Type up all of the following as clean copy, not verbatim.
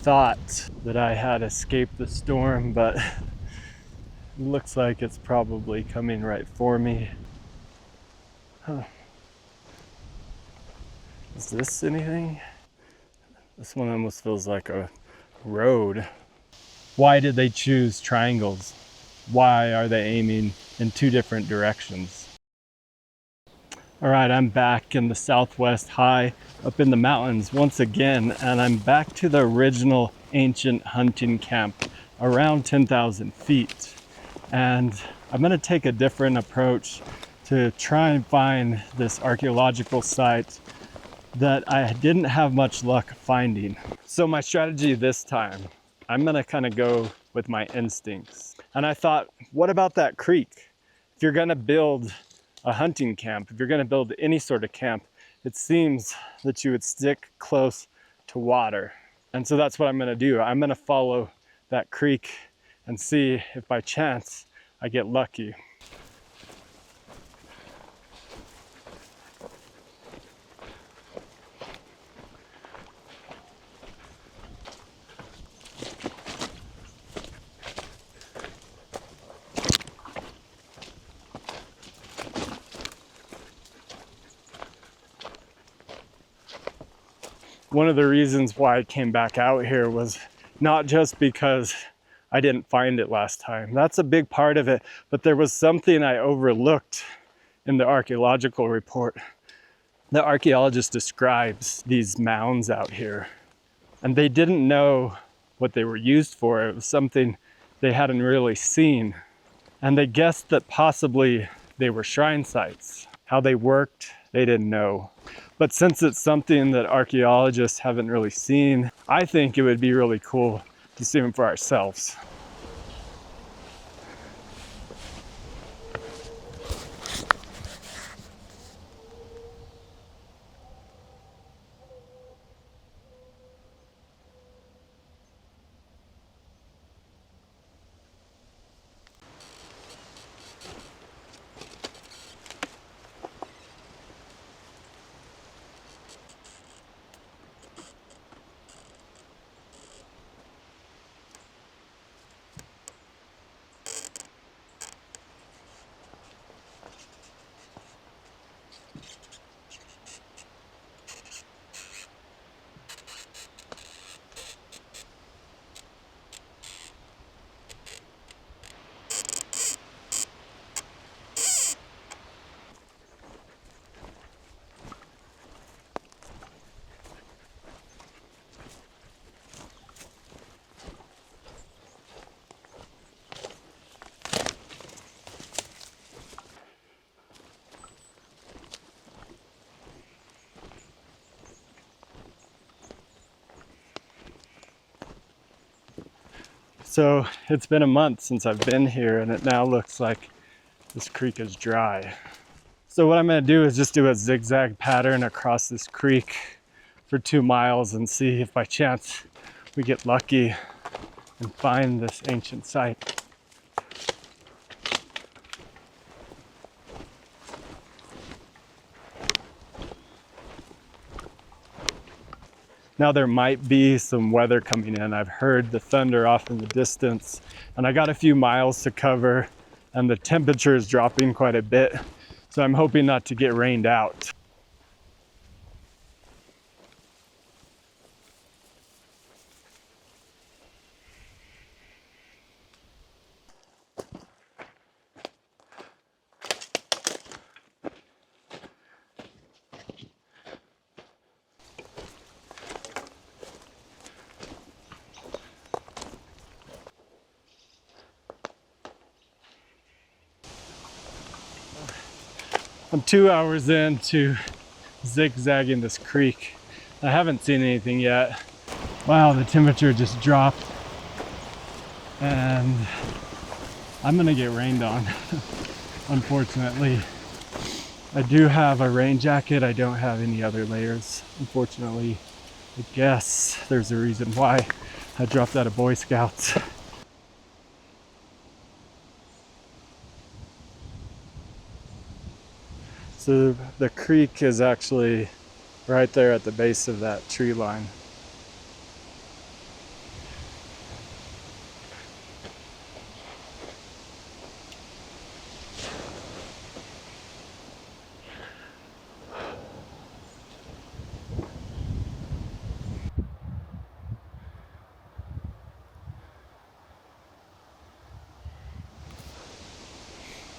thought that I had escaped the storm, but it looks like it's probably coming right for me. Huh. Is this anything? This one almost feels like a road. Why did they choose triangles? Why are they aiming in two different directions? All right, I'm back in the Southwest high up in the mountains once again, and I'm back to the original ancient hunting camp around 10,000 feet. And I'm gonna take a different approach to try and find this archaeological site that I didn't have much luck finding. So my strategy this time, I'm gonna kind of go with my instincts. And I thought, what about that creek? If you're gonna build a hunting camp, if you're gonna build any sort of camp, it seems that you would stick close to water. And so that's what I'm gonna do. I'm gonna follow that creek and see if by chance I get lucky. One of the reasons why I came back out here was not just because I didn't find it last time. That's a big part of it, but there was something I overlooked in the archaeological report. The archaeologist describes these mounds out here, and they didn't know what they were used for. It was something they hadn't really seen. And they guessed that possibly they were shrine sites. How they worked, they didn't know. But since it's something that archaeologists haven't really seen, I think it would be really cool to see them for ourselves. So it's been a month since I've been here, and it now looks like this creek is dry. So what I'm gonna do is just do a zigzag pattern across this creek for 2 miles and see if by chance we get lucky and find this ancient site. Now there might be some weather coming in. I've heard the thunder off in the distance, and I got a few miles to cover, and the temperature is dropping quite a bit. So I'm hoping not to get rained out. I'm 2 hours into zigzagging this creek. I haven't seen anything yet. Wow, the temperature just dropped, and I'm gonna get rained on, unfortunately. I do have a rain jacket. I don't have any other layers, unfortunately. I guess there's a reason why I dropped out of Boy Scouts. So the creek is actually right there at the base of that tree line.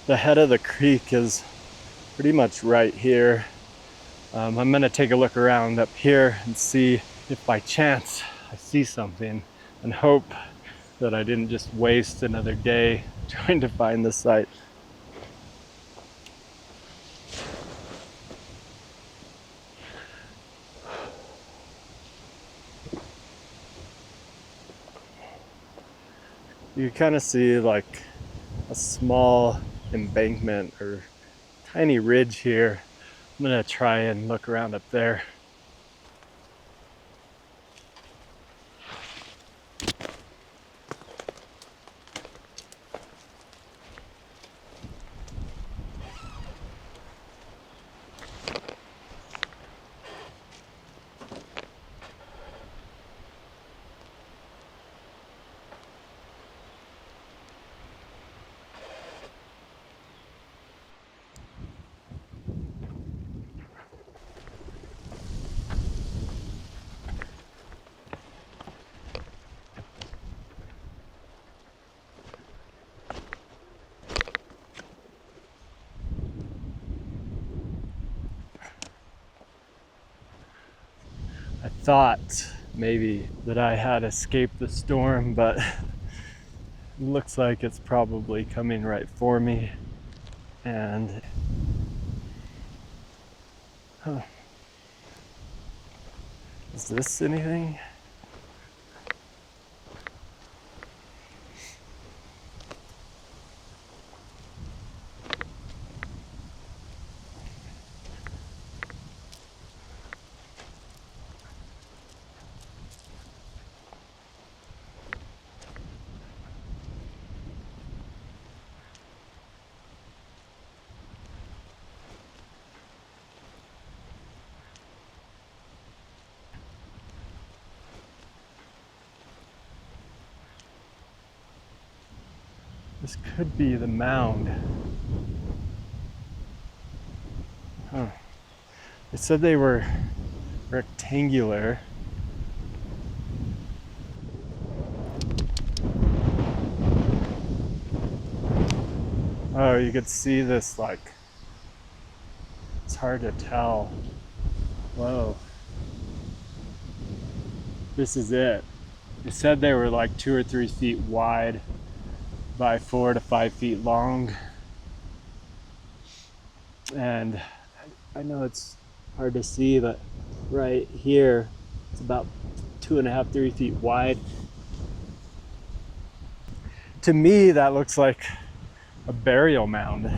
The head of the creek is pretty much right here. I'm gonna take a look around up here and see if by chance I see something, and hope that I didn't just waste another day trying to find the site. You kind of see like a small embankment or tiny ridge here. I'm gonna try and look around up there. I thought maybe that I had escaped the storm, but it looks like it's probably coming right for me. And is this anything? This could be the mound. Huh. They said they were rectangular. Oh, you could see this, like, it's hard to tell. Whoa. This is it. They said they were like 2 or 3 feet wide by 4 to 5 feet long. And I know it's hard to see, but right here, it's about 2.5, 3 feet wide. To me, that looks like a burial mound.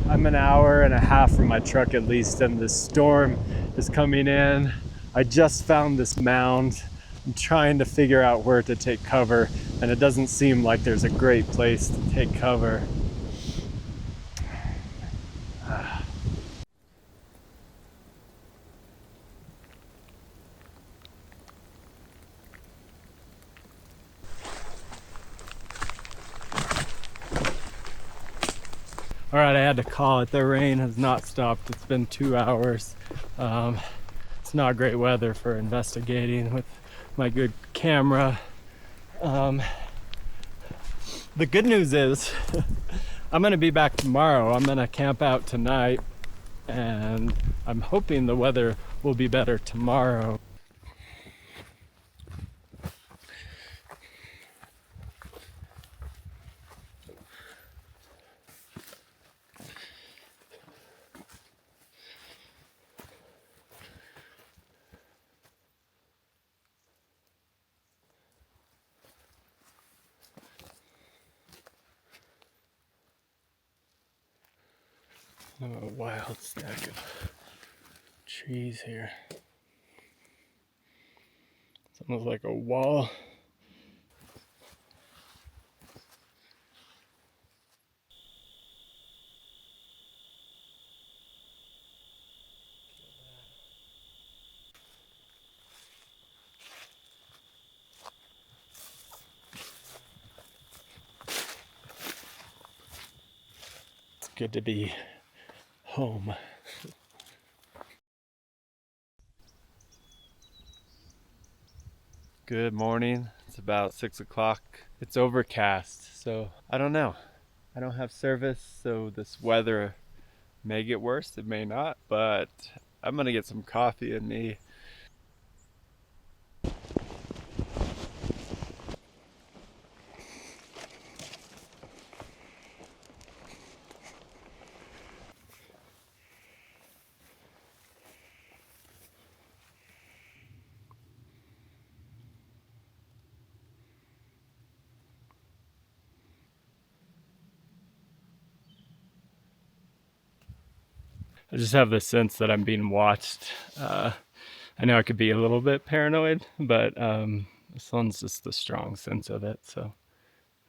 I'm an hour and a half from my truck at least, and this storm is coming in. I just found this mound. I'm trying to figure out where to take cover, and it doesn't seem like there's a great place to take cover. All right, I had to call it. The rain has not stopped. It's been 2 hours. It's not great weather for investigating with my good camera. The good news is I'm gonna be back tomorrow. I'm gonna camp out tonight, and I'm hoping the weather will be better tomorrow. A wild stack of trees here. It's almost like a wall. It's good to be home. Good morning. It's about 6 o'clock. It's overcast, so I don't know. I don't have service, so this weather may get worse. It may not, but I'm gonna get some coffee in me. I just have the sense that I'm being watched. I know I could be a little bit paranoid, but this one's just the strong sense of it. So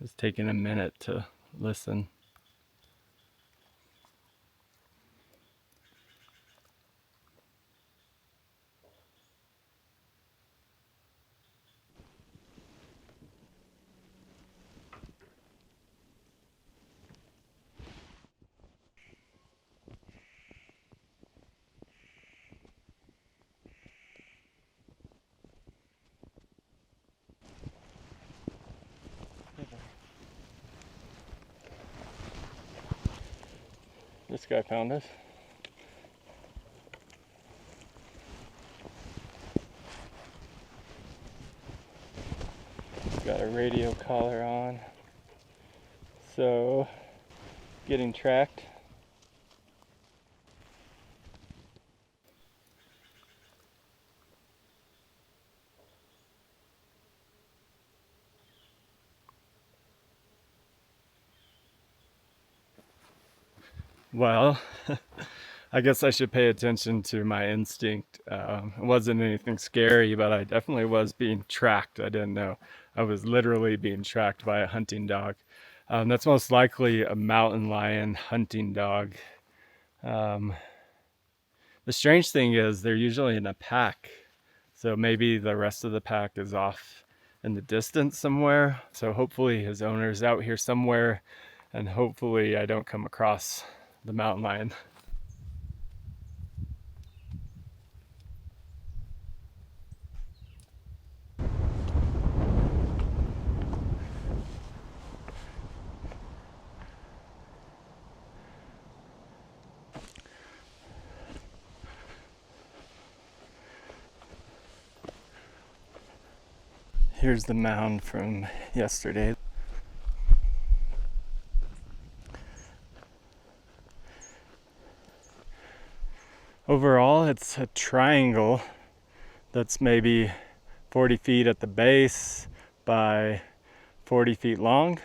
it's taking a minute to listen. This guy found us. Got a radio collar on. So, getting tracked. Well, I guess I should pay attention to my instinct. It wasn't anything scary, but I definitely was being tracked. I didn't know. I was literally being tracked by a hunting dog. That's most likely a mountain lion hunting dog. The strange thing is they're usually in a pack. So maybe the rest of the pack is off in the distance somewhere. So hopefully his owner's out here somewhere, and hopefully I don't come across the mountain lion. Here's the mound from yesterday. Overall, it's a triangle that's maybe 40 feet at the base by 40 feet long.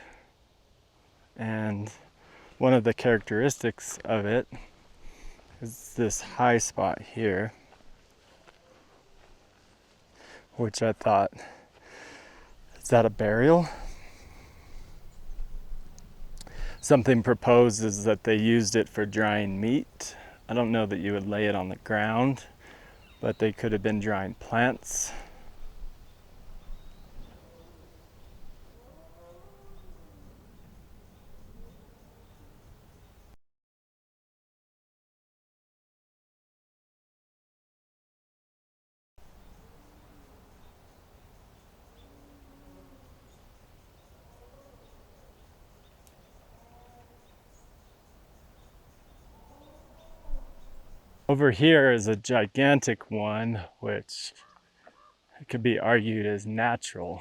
And one of the characteristics of it is this high spot here, which I thought, is that a burial? Something proposed is that they used it for drying meat. I don't know that you would lay it on the ground, but they could have been drying plants. Over here is a gigantic one, which could be argued as natural.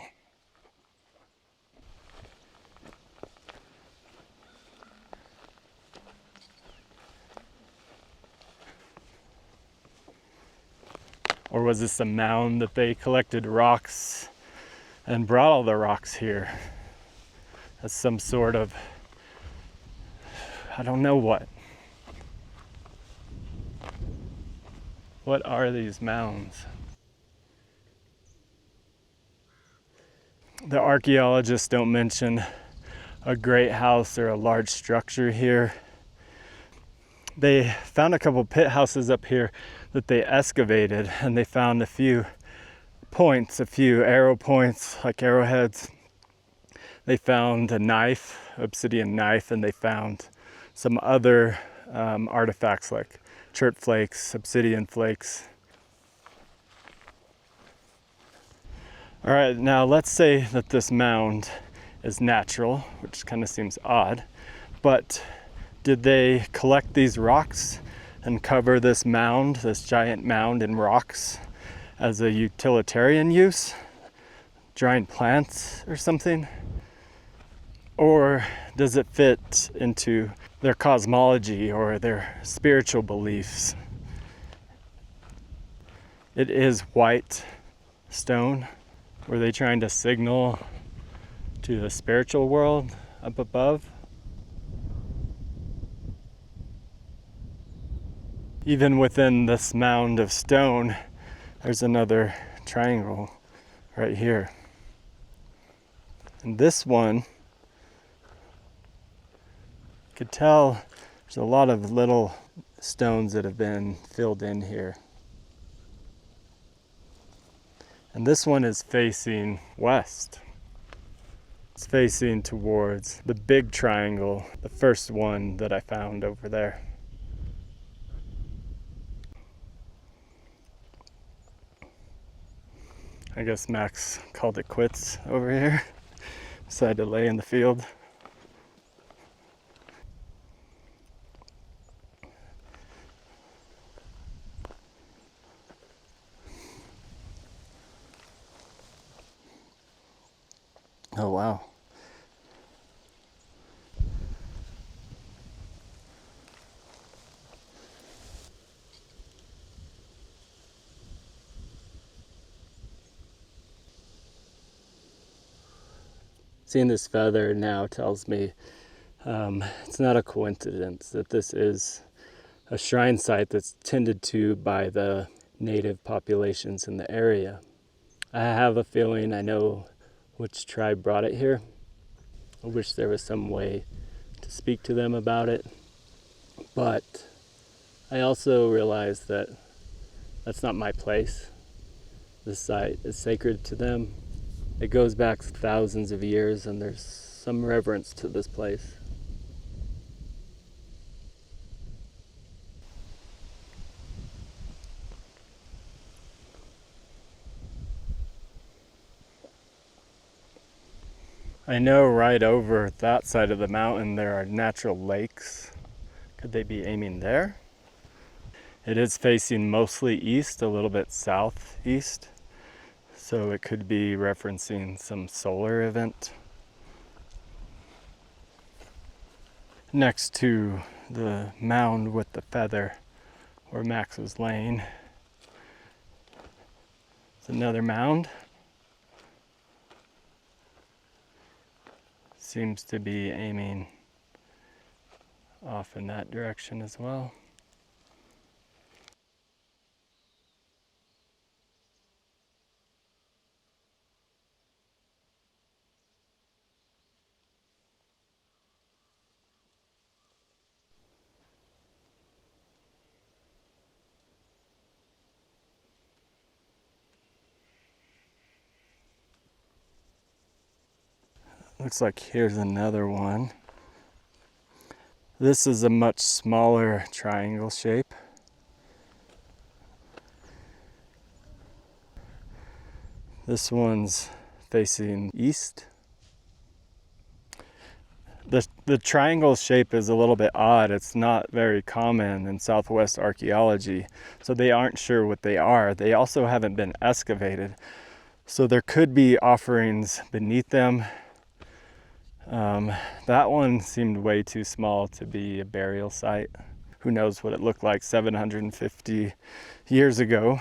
Or was this a mound that they collected rocks and brought all the rocks here as some sort of, I don't know what. What are these mounds? The archaeologists don't mention a great house or a large structure here. They found a couple pit houses up here that they excavated, and they found a few points, a few arrow points, like arrowheads. They found a knife, obsidian knife, and they found some other artifacts like chert flakes, obsidian flakes. All right, now let's say that this mound is natural, which kind of seems odd, but did they collect these rocks and cover this mound, this giant mound in rocks, as a utilitarian use, drying plants or something? Or does it fit into their cosmology or their spiritual beliefs? It is white stone. Were they trying to signal to the spiritual world up above? Even within this mound of stone, there's another triangle right here. And this one, you could tell there's a lot of little stones that have been filled in here. And this one is facing west. It's facing towards the big triangle, the first one that I found over there. I guess Max called it quits over here. Decided to lay in the field. Oh wow. Seeing this feather now tells me it's not a coincidence that this is a shrine site that's tended to by the native populations in the area. I have a feeling I know which tribe brought it here. I wish there was some way to speak to them about it, but I also realize that that's not my place. This site is sacred to them. It goes back thousands of years, and there's some reverence to this place. I know right over that side of the mountain there are natural lakes. Could they be aiming there? It is facing mostly east, a little bit southeast, so it could be referencing some solar event. Next to the mound with the feather where Max was laying, it's another mound. Seems to be aiming off in that direction as well. Looks like here's another one. This is a much smaller triangle shape. This one's facing east. The triangle shape is a little bit odd. It's not very common in Southwest archaeology, so they aren't sure what they are. They also haven't been excavated, so there could be offerings beneath them. That one seemed way too small to be a burial site. Who knows what it looked like 750 years ago.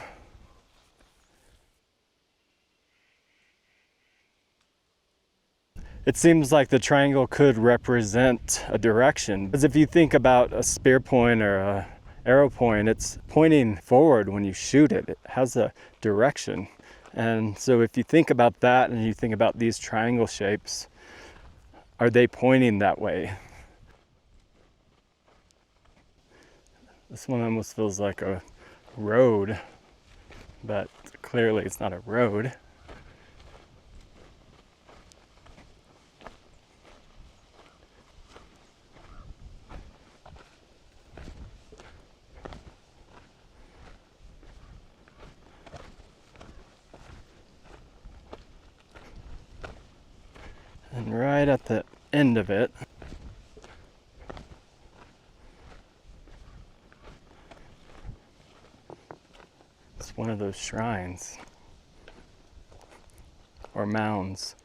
It seems like the triangle could represent a direction. Because if you think about a spear point or a arrow point, it's pointing forward when you shoot it. It has a direction. And so if you think about that and you think about these triangle shapes, are they pointing that way? This one almost feels like a road, but clearly it's not a road. And right at the end of it, it's one of those shrines or mounds.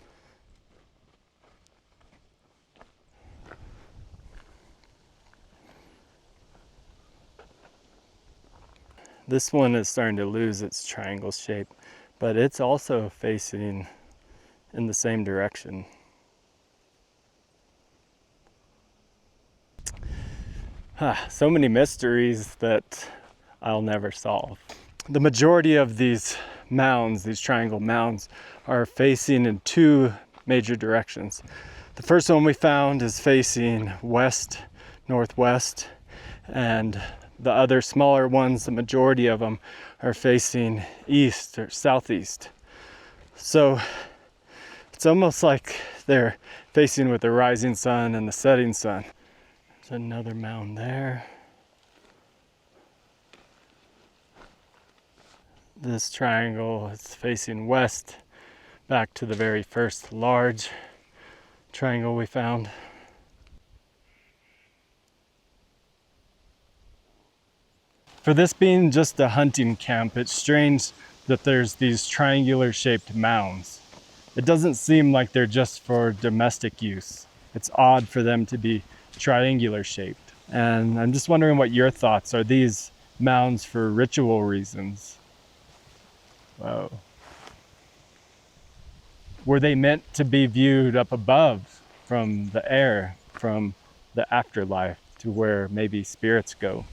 This one is starting to lose its triangle shape, but it's also facing in the same direction. So many mysteries that I'll never solve. The majority of these mounds, these triangle mounds, are facing in two major directions. The first one we found is facing west, northwest, and the other smaller ones, the majority of them, are facing east or southeast. So it's almost like they're facing with the rising sun and the setting sun. There's another mound there. This triangle is facing west, back to the very first large triangle we found. For this being just a hunting camp, it's strange that there's these triangular shaped mounds. It doesn't seem like they're just for domestic use. It's odd for them to be triangular shaped. And I'm just wondering what your thoughts are. These mounds for ritual reasons? Whoa. Were they meant to be viewed up above from the air, from the afterlife, to where maybe spirits go?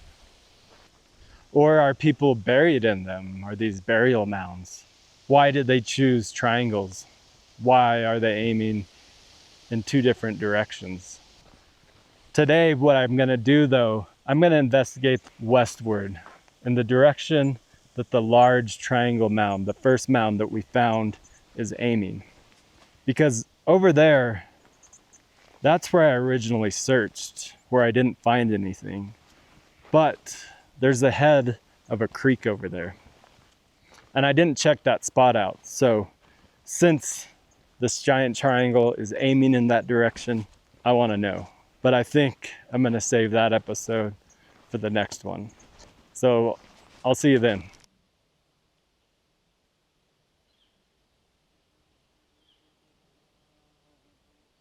Or are people buried in them? Are these burial mounds? Why did they choose triangles? Why are they aiming in two different directions? Today, what I'm gonna do though, I'm gonna investigate westward in the direction that the large triangle mound, the first mound that we found, is aiming. Because over there, that's where I originally searched, where I didn't find anything. But there's the head of a creek over there. And I didn't check that spot out. So since this giant triangle is aiming in that direction, I want to know. But I think I'm going to save that episode for the next one. So I'll see you then.